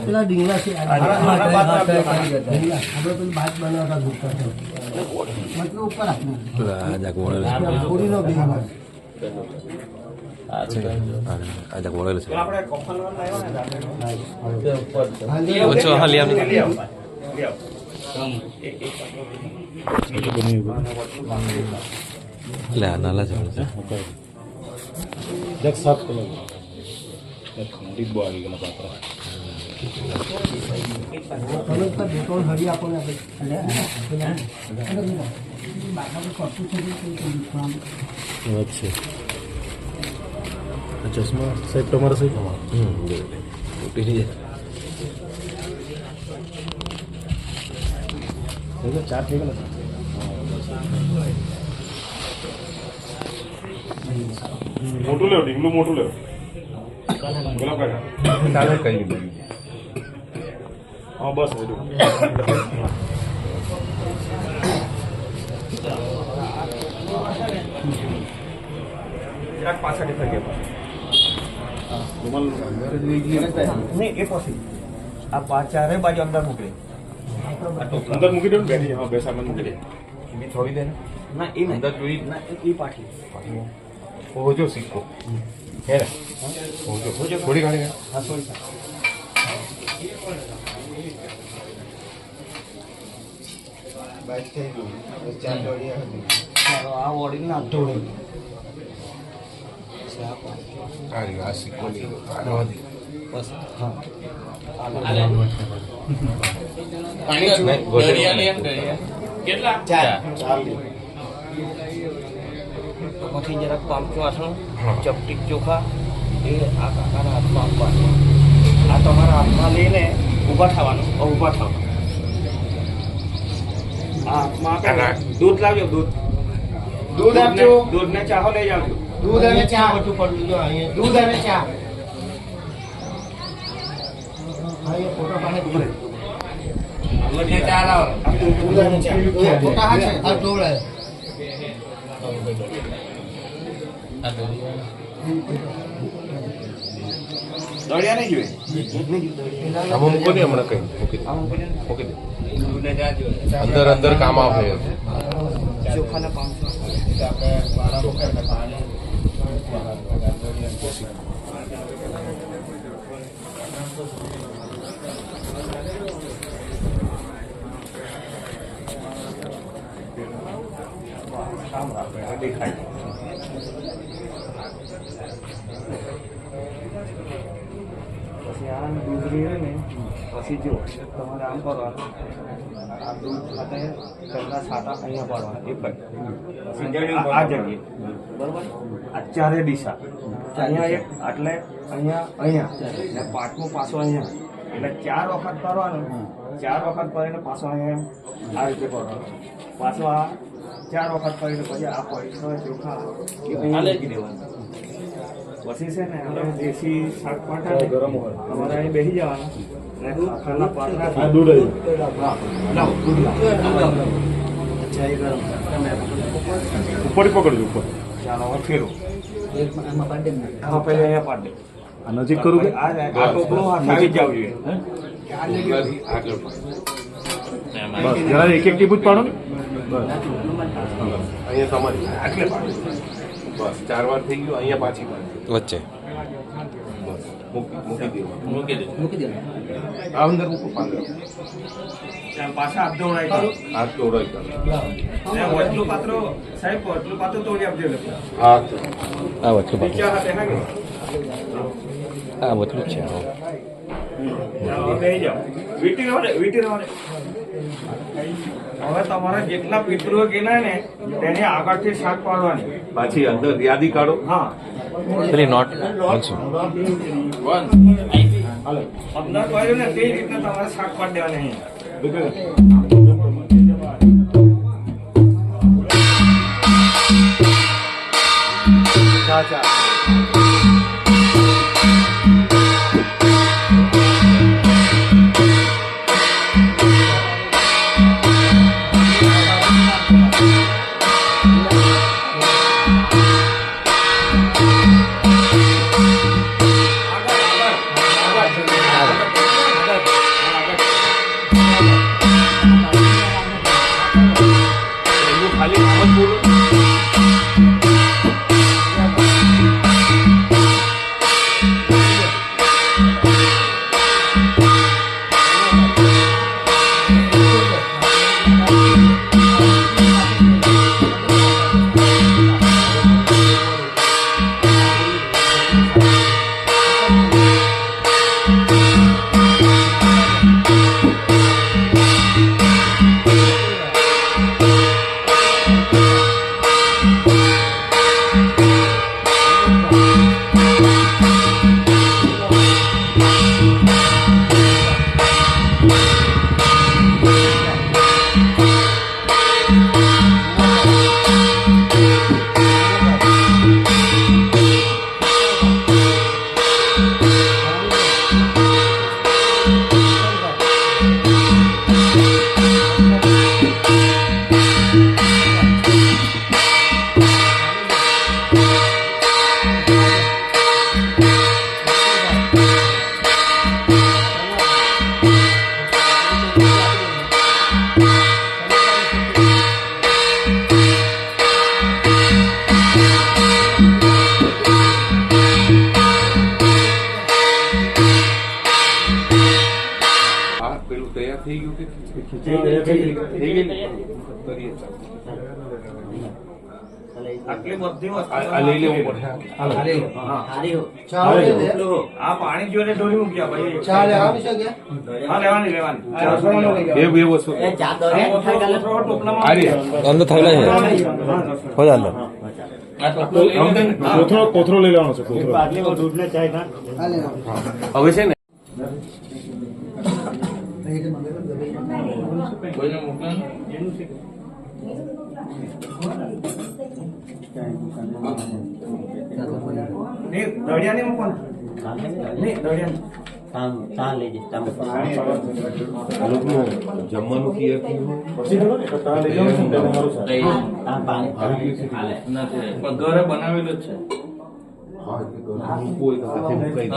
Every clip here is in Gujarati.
પેલા ડીંગલા છે આપણે પેલું ભાત બનાવતા મતલબ ઉપર પૂરીનો નાલા જગ સાફ કલર ડીબો આવી ગયેલો પાત્ર હરી આપણને છે ચશ્મા સાહેબ તમારા સાહેબ ચાર થઈ ગયેલા મોટું લેવ ઢીંગલું મોટું લેવ ગુલાબ કાકા ચાલે કઈ નહીં હા બસ જરાક પાછળ થઈ ગયા નહીં એ પછી આ ચારે બાજુ અંદર મૂકી અંદર મૂકી દો ને બેઠી હા બેસા મને મૂકી દે બી થોડી દે ના એ અંદર જોઈ ના એ પાછી હોજો સિક્કો હેરે હોજો થોડી ગાડી હા સોરી બાઈક થઈ ગયું ચાર દોડિયા હતી આ ઓડી ના દોડી આ સિક્કો લીધો બસ હા કેટલા ચાર પછી જરાક પામચું આસણ ચપટીક ચોખા એ આ કાકાના હાથમાં આપવાનું આ તમારા હાથમાં લઈને ઊભા થવાનું ઊભા થવાનું આ હાથમાં આપે દૂધ લાવજો દૂધ આપજો દૂધ ને ચાહો લઈ જાવજો દૂધ અને ચા બધું પડલું જો અહીંયા દૂધ અને ચા અહીંયા ફોટો પાસે દૂધ ને ચા લાવો દૂધ અને ચા ફોટા હા છે આ ડોળાય દળિયા નહીં જોઈએ આમાં મૂકો દે હમણાં કઈ મૂકી દે અંદર અંદર કામ આવે ચોખાના પાંચસો દેખાય પછી આ દૂધ રહે ને પછી જો તમારે આમ કરવાનું આ દૂધ સાથે પહેલા છાંટા અહીંયા પાડવાના એક પછી આ જગ્યાએ બરોબર આ ચારે દિશા અહીંયા એક એટલે અહીંયા ને પાંચમું પાછો અહીંયા એટલે 4 વખત કરવાનું 4 વખત કરીને પાછો અહીંયા આ રીતે કરવાનું પાછો આ 4 વખત કરીને પછી આ પૈસો ચોખા એ અહીંયા મૂકી દેવાનું પછી છે ને આપણે દેશી શાક પાટા ગરમ હોય અમારે અહીં બેસી જવાના ને ખાના પાટા દૂધ હા લાવો દૂધ લાવો અચ્છા એ ગરમ ઉપર પકડજો ઉપર ચાલો હવે ફેરો એમાં પાડે ને હા પહેલે અહીંયા પાડ દે આ નજીક કરું કે આ ટોપલો આવી જવું જોઈએ બસ જરા એક એક ટીપું જ પાડો ને બસ અહીંયા તમારી આટલે પાડો બસ 4 વાર થઈ ગયું અહીંયા પાછી વચ્ચે બસ મૂકી દે મૂકી આ અંદર મૂકો 15 પાછા હાથ દોડાય હાથ દોડાઈ કરો વચલું પાત્રો સાહેબ વચલું પાત્ર તોડી આપજો હા આ વચલું બીજા હાથે હા કે આ વચલું છે હવે બેસી જાઓ વીટી રહેવાને હવે તમારા જેટલા પિતૃઓ કેના ને તેની આગળથી શાક પાડવાની પાછી અંદર યાદી કાઢો હા પેલી નોટ બનશું 15 પાડ્યું ને તે રીતના તમારે શાક પાડી દેવાની ચા આ પેલું તૈયાર થઈ ગયું કે આટલી બધી આ લઈ લેવું પડે આ પાણી જોઈને ડોરી મૂક્યા ભાઈ ચા લેવાની છે કે હા લેવાની બે વસ્તુ ટોપલામાં આ રહી. અંદર થયેલા છે હોય અંદર કોથરો લઈ લેવાનો છે કોથરો હવે છે ને દળિયા નહીં મૂકવાનું નહીં દળિયા લોકોનું જમવાનું ક્લિયર થયું ઘરે બનાવેલું જ છે હા એટલે ઘરમાં મૂકવું હોય તો હાથે મુકાઈ દે.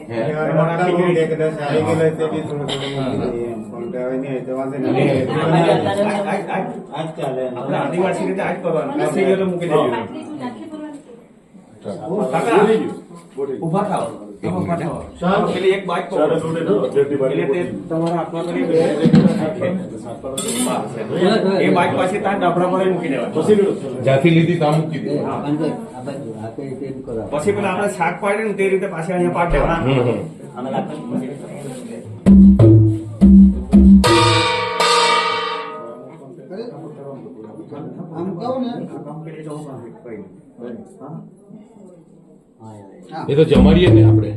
હે? આપણે આદિવાસી રીતે આજ કરવાનું બેસી ગયો તો મૂકી દેજો ઉભા થાવ ઉભા થાવ પેલી એક બાજ પકડો એટલે તે તમારા હાથમાં કરી એ બાજ પાછી ત્યાં ડાબરા પર મૂકી દેવાનું જ્યાંથી લીધી ત્યાં મૂકી દે. અંદર આ બાજુ આ કઈ તેમ કરો પછી પેલા આપણે શાક પાડીએ ને તે રીતે પાછી અહીંયા પાડ દેવાના આમ કહું ને એ તો જમાડીએ ને આપણે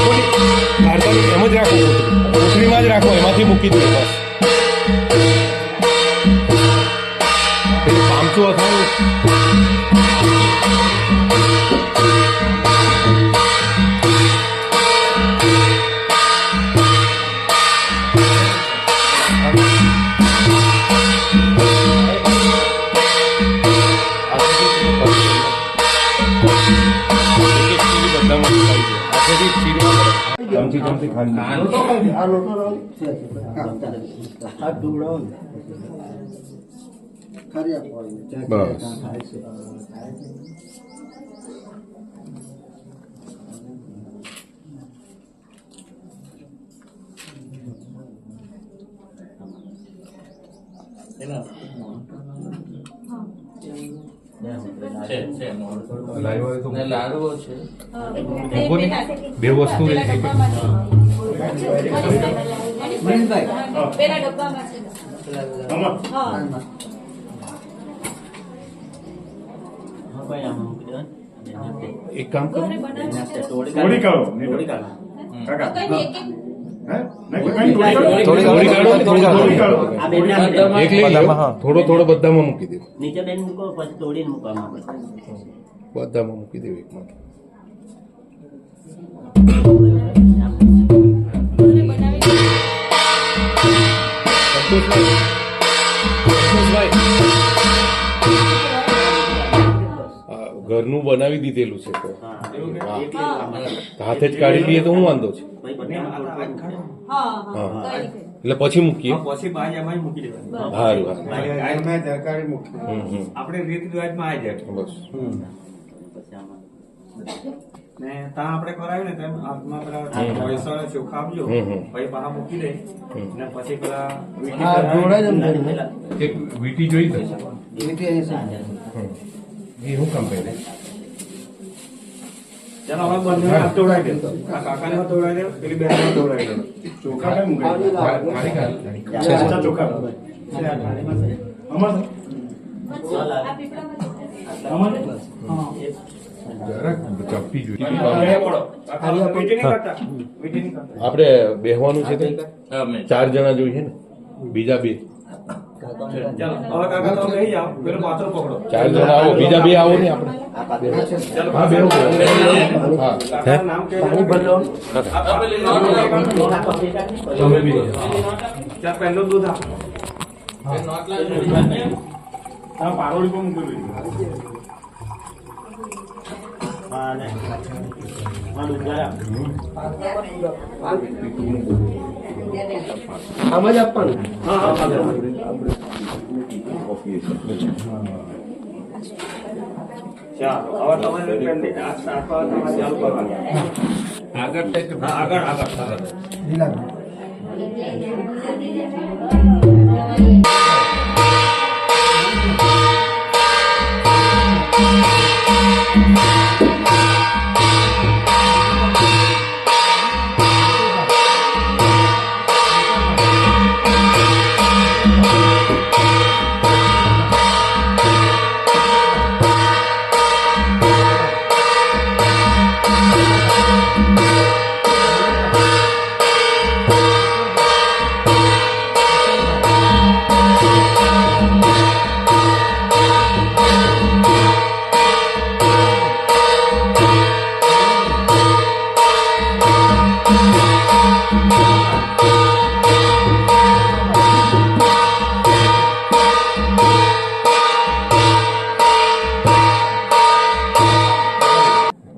એમ જ રાખો, કોથળીમાં જ રાખો, એમાંથી મૂકી દો બસ. પેલું પામચું અથાણું ચમચી ચમચી ખાલી આ લોટો રાવ છે આ ડુંગળો ખરી આપવાનું બસ. લાવ્યો હોય તો લાડવો છે મૂકો ને. બે વસ્તુ રહી ગઈ. મનીષભાઈ પેલા ડબ્બામાં છે હા એક કામ કરો, ઘરે બનાવે છે થોડી કાઢો કાકા કઈ એક હે નહીં થોડી થોડી કાઢો ને, થોડી થોડી કાઢો એક લઈ લો, થોડો થોડો બધામાં મૂકી દે. નીચે બેન મૂકો પછી તોડીને મૂકવામાં આવે બધામાં મૂકી દેવું એકમાં. ઘરે બનાવી સંતોષભાઈ, સંતોષભાઈ, ઘરનું બનાવી દીધેલું છે તો હા વાહ. એક આમાં. હાથે જ કાઢી લઈએ તો હું વાંધો છે ભાઈ બધામાં થોડું થોડું મૂકજો. હા હા. હા કઈ રીતે? એટલે પછી મૂકીએ પછી બાજ એમાં મૂકી દેવાનું. સારું હા બરાબર. આપણે રીત રિવાજમાં આવી જાય. બસ પછી આમાં ને ત્યાં આપણે કરાવ્યું ને તેમ હાથમાં પેલા હમ. વૈસાણા ચોખા આપજો હમ. પછી બહાર મૂકી દે હમ. ને પછી પેલા હા જોડાય જ ને પેલા એક વીટી જોઈ દે વીટી અહીં છે. એ હું કામ પહેરે ચાલો હવે બંને હાથ દોડાવી દે. આ કાકાને હાથ દોડાવી દે, પેલી બેન હાથ દોડાવી દે. ચોખા કેમ મુકાય? ચાલો. ચોખા અમાર આ પીપળામાં અમાર જરાક ચપટી જોઈ અહીંયા પડો. કાકા, વીંટી નહીં કરતા. વીંટી નહીં કરતા. આપણે બેહવાનું છે તે 4 જણા જોઈએ ને બીજા 2 ચાલો હવે કાકા તમે બેસી જાઓ, પેલો પાછળ પકડો. 4 જણા આવો બીજા 2 આવો ને આપણે આ પાત્ર ચાલો હા બેહો હા કાકાનું નામ કહી દો. પાણી ભરી લો. તમે બી ચાલ પહેલું દૂધ આપો. આ પારોડી પર મૂકેલું છે. અને આ દુધારા આમાં જ આપવાનું. ચાલો હવે તમારે પહેલી આ સ્ટાર્ટ કરવા તમારે ચાલુ કરવાનું. હા, આગળ.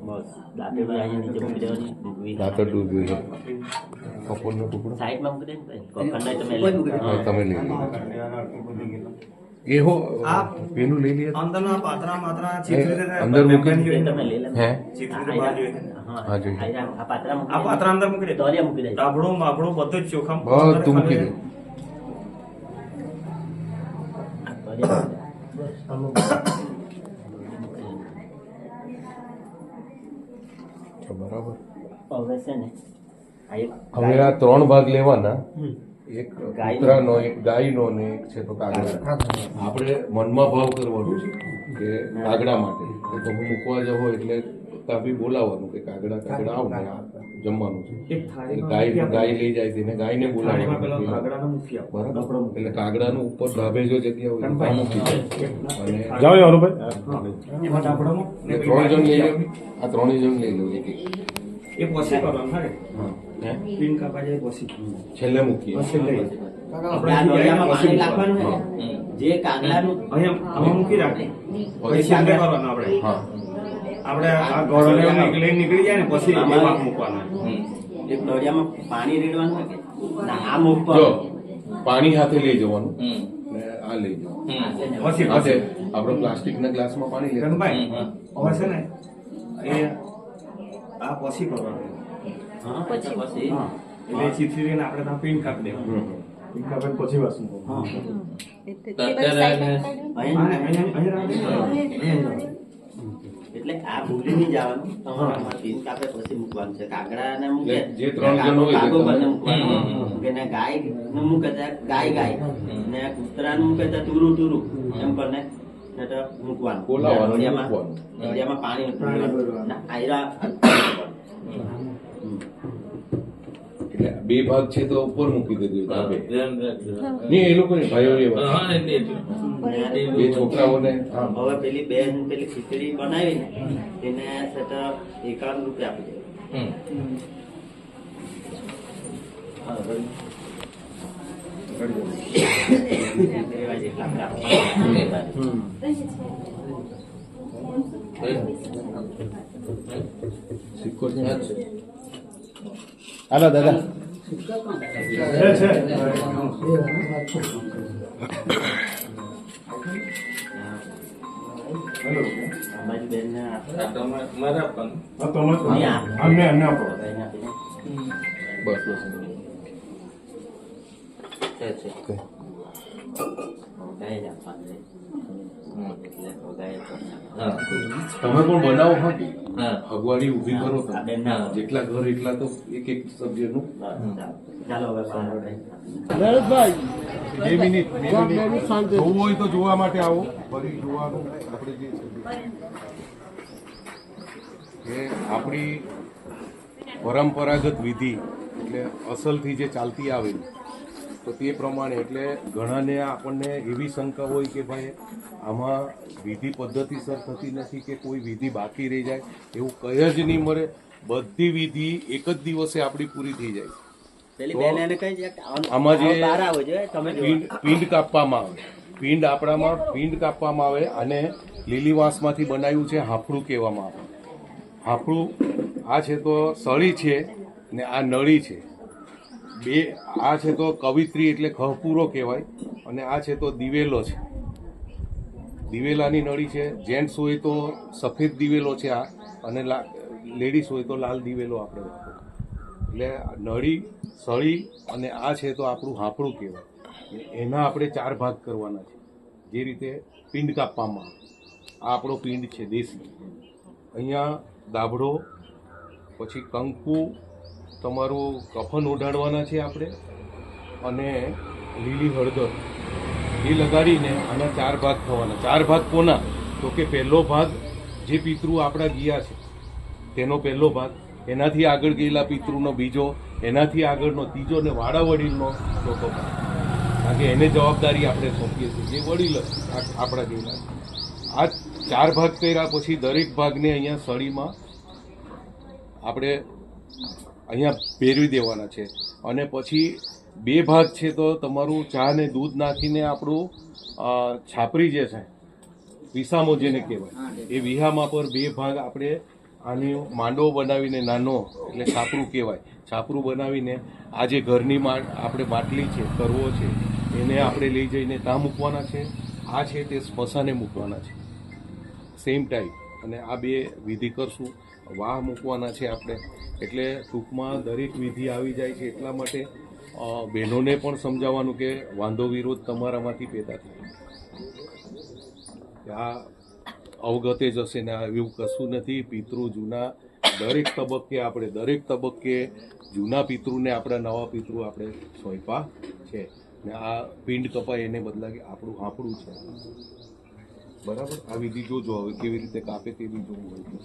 બસ દાંતે પર અહીંયા નીચે મૂકી દેવાની મૂકવી દાંતર ડૂબ્યું છે કપૂરનો ટુકડો સાઈડમાં મૂકી દે ને ભાઈ કોકંડા તમે લઈ લો. હા, તમે લઈ લો એ હો પેલું લઈ લઈએ અંદરના પાત્રા માત્રા ચીતરી દે. અંદર મૂકી એ તમે લઈ લો. હે ચીતરી દે બહાર જોઈએ. હા, જોઈએ. આ પાત્રા મૂકી આ દે. પાત્રા અંદર મૂકી દે. દોરિયા મૂકી દે. ડાબડું બાબડું બધું જ ચોખા બધું મૂકી દે દોરિયા મૂકી દે. બરાબર હવે છે ને આ એક હવે આ 3 ભાગ લેવાના એક ગાયનો. કૂતરાનો એક ગાયનો ને એક છે તો કાગડા આપણે મનમાં ભાવ કરવાનો છે કે કાગડા માટે કે તમે મૂકવા જવો એટલે ત્યાં બી બોલાવવાનું કે કાગડા આવો ને આ જમવાનું છે એક એટલે થાળીમાં ગાય લઈ જાય તેને ગાયને થાળીમાં પેલા બોલાવવાનું કાગડાને મૂકી આપો. બરાબર એટલે કાગડાનું ઉપર ધાબે જો જગ્યા હોય તો ત્યાં મૂકી દે અને જાઓ યારુભાઈ. એમાં ડાબડામાં ને 3 જણ લઈ લો આ 3 જણ લઈ લો એક એક એ પછી કરવાનું થાય. હા હે પિન કાપા જાય પછી. છેલ્લે મૂકીએ પછી લઈ. આ દોરિયામાં પાણી નાખવાનું છે ને, જે કાગડાનું અહીંયા આમાં મૂકી રાખે. પછી છેલ્લે કરવાનું આપણે. હા આપણે આ ગોળો નીકળી જાય ને પછી એ ભાગ મૂકવાનો. એક દોરિયામાં પાણી રેડવાનું હોય કે ના આમ ઉપર જો પાણી હાથે લઈ જવાનું ને આ લઈ જવાનું પછી હાથે આપણે પ્લાસ્ટિકના ગ્લાસમાં પાણી લેવાનું ગણભાઈ હવે છે ને એ આ પછી કરવાનું. હા, પછી હા એટલે ચીથરીને આપણે ત્યાં પિન કાપી દેવાનું. પિન કાપીને પછી વાસણ કરો. હા અહીંયા અહીંયા રાખી. એટલે આ ભૂલી નહીં જવાનું તમારે આમાં તીન કાપે પછી મૂકવાનું છે કાગડાને મૂકે જે 3 જણ હોય તે કાગો તમે- બંને મૂકવાનું કે ને ગાય નું મૂકે તો ગાય ને કૂતરાનું મૂકે તો તુરું એમ કરીને ને તો મૂકવાનું બોલાવવાનું, દોરિયામાં મૂકવાનું. દોરિયામાં પાણી ભરવાનું. ના આયરા એટલે 2 ભાગ છે તો ઉપર મૂકી દેજો ધાબે નહીં એ લોકો ભાઈઓ બે છોકરાઓને હા હવે પેલી બેન પેલી ખીચડી બનાવી ને એને છે તો 51 રૂપિયા આપી દે હા બરાબર. જેટલા આપણે આપવાના. સિક્કો છે ને? હાલો દાદા છે હેલો અમારી બેનને હા તમે અહીંયા. અમને આપો બધાને આપી દે. બસ બસ છે વગાઈ જ આપવાનું છે. એટલે વગાઈ જ આપવાનું. તમે પણ બનાવો હા કે? હા. અગવાડી ઊભી કરો આ બેન ના તમે. જેટલા ઘર એટલા તો એક એક સબ્જીનું. ચાલો હવે પારો દે. બે મિનિટ જોવું હોય તો જોવા માટે આવો ફરી જોવાનું આપણે જે છે એ આપણી પરંપરાગત વિધિ એટલે અસલથી જે ચાલતી આવેલી તો તે પ્રમાણે એટલે ઘણાને આપણને એવી શંકા હોય કે ભાઈ આમાં વિધિ પદ્ધતિસર થતી નથી કે કોઈ વિધિ બાકી રહી જાય એવું કંઈ જ નહીં મળે. બધી વિધિ એક જ દિવસે આપણી પૂરી થઈ જાય. પેલી બેન એને કહી છે કે આમાં જે બહાર આવો જોઈએ તમે પિંડ કાપવામાં આવે, પિંડ આપણામાં પિંડ કાપવામાં આવે અને લીલી વાંસમાંથી બનાવ્યું છે હાફળું કહેવામાં આવે. હાફળું આ છે તો સળી છે ને આ નળી છે. બે આ છે તો કવિત્રી એટલે ખહપૂરો કહેવાય અને આ છે તો દિવેલો છે. દિવેલાની નળી છે. જેન્ટ્સ હોય તો સફેદ દિવેલો છે આ અને લેડીઝ હોય તો લાલ દિવેલો આપણે વાપરો. એટલે નળી સળી અને આ છે તો આપણું હાંફળું કહેવાય. એના આપણે 4 ભાગ કરવાના છે જે રીતે પિંડ કાપવામાં આવે. આ આપણો પિંડ છે દેશી. અહીંયા દાબડો, પછી કંકુ, તમારું કફન ઓઢાડવાના છે આપણે અને લીલી હળદર એ લગાડીને આના 4 ભાગ થવાના. 4 ભાગ કોના? તો કે પહેલો ભાગ જે પિતૃ આપણા ગયા છે તેનો પહેલો ભાગ, એનાથી આગળ ગયેલા પિતૃનો બીજો, એનાથી આગળનો ત્રીજો ને વાડા વડીલનો ચોથો ભાગ. કારણ કે એને જવાબદારી આપણે સોંપીએ છીએ જે વડીલ આપણા ગયેલા. આ 4 ભાગ કર્યા પછી દરેક ભાગને અહીંયા સળીમાં આપણે અહીંયા ભેરવી દેવાના છે અને પછી 2 ભાગ છે તો તમારું ચા ને દૂધ નાખીને આપણું છાપરી જે છે વિસામો જેને કહેવાય એ વિહામા પર 2 ભાગ આપણે આની માંડવો બનાવીને નાનો એટલે છાપરું કહેવાય. છાપરું બનાવીને આ જે ઘરની આપણે બાટલી છે, કરવો છે એને આપણે લઈ જઈને ત્યાં મૂકવાના છે. આ છે તે સ્મશાને મૂકવાના છે સેમ ટાઈમ. અને આ 2 વિધિ કરશું. વાહ મૂકવાના છે આપણે. એટલે ટૂંકમાં દરેક વિધિ આવી જાય છે એટલા માટે બહેનોને પણ સમજાવવાનું કે વાંધો વિરોધ તમારામાંથી પેદા થાય. આ અવગતે જશે ને એવું કશું નથી. પિતૃ જૂના દરેક તબક્કે જૂના પિતૃને આપણા નવા પિતૃ આપણે સોંપ્યા છે ને આ પિંડ કપાય એને બદલા કે આપણું હાંફળું છે. બરાબર. આ વિધિ જોજો હવે કેવી રીતે કાપે તે બી જોવું હોય તો.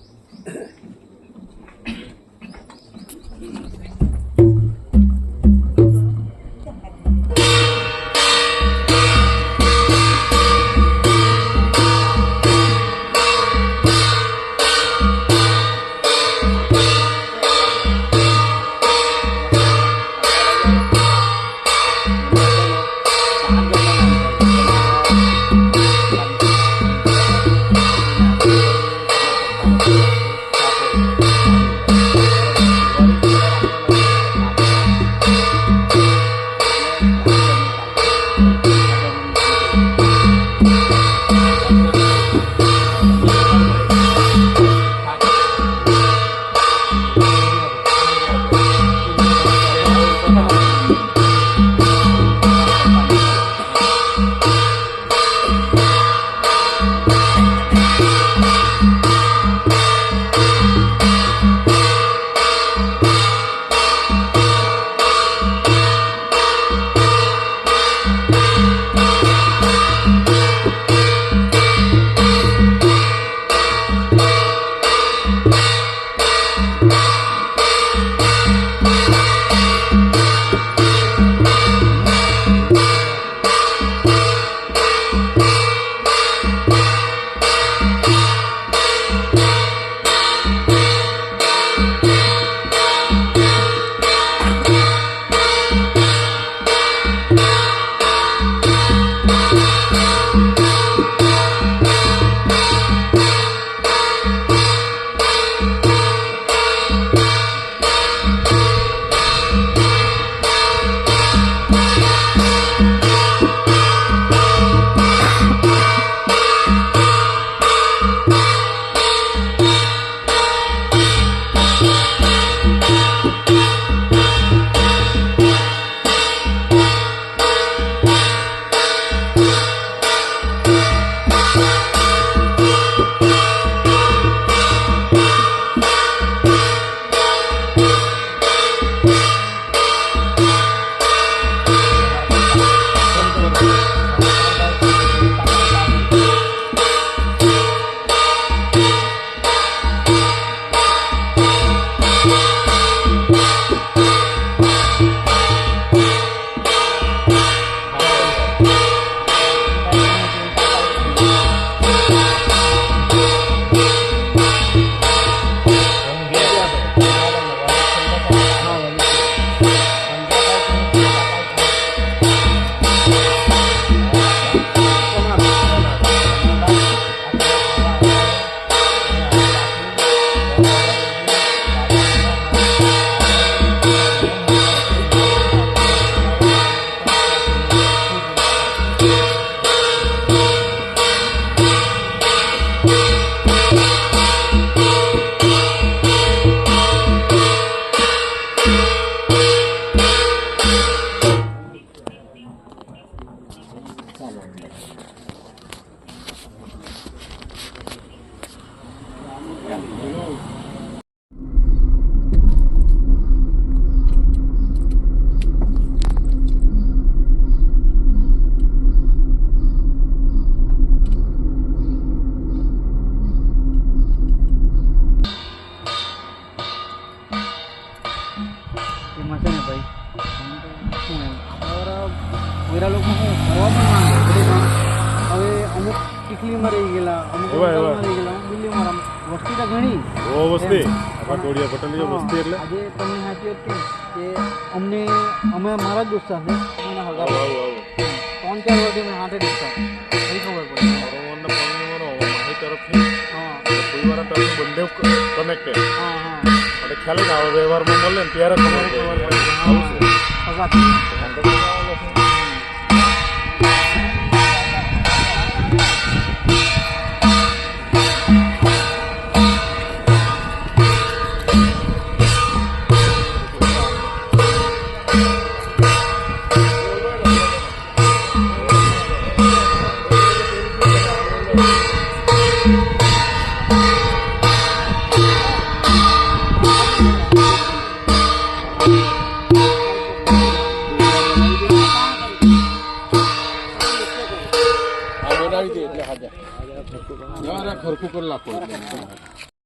એમાં છે ને ભાઈ શું એમ કોઈરા લોકો શું ફરવા પણ માંગે બધું હવે અમુક ચીખલીમાં રહી ગયેલા અમુક હોટલમાં રહી ગયેલા અમુક દિલ્હીમાં વસ્તી તો ઘણી વસ્તી ટોળિયા પટેલની વસ્તી એટલે આજે તમને સાચી વાત કે અમને અમે મારા જ દોસ્તા છે એના હગા 3-4 વર્ષથી મેં હાથે દોસ્તા કઈ ખબર પડી માહી તરફથી હા કોઈ વાર તરફ બંને કનેક્ટેડ હા હા એટલે ખ્યાલ જ આવે વ્યવહારમાં મળે ને ત્યારે ખબર પડે હગા બનાવી દે એટલે હાજર ખરખું કરી નાખો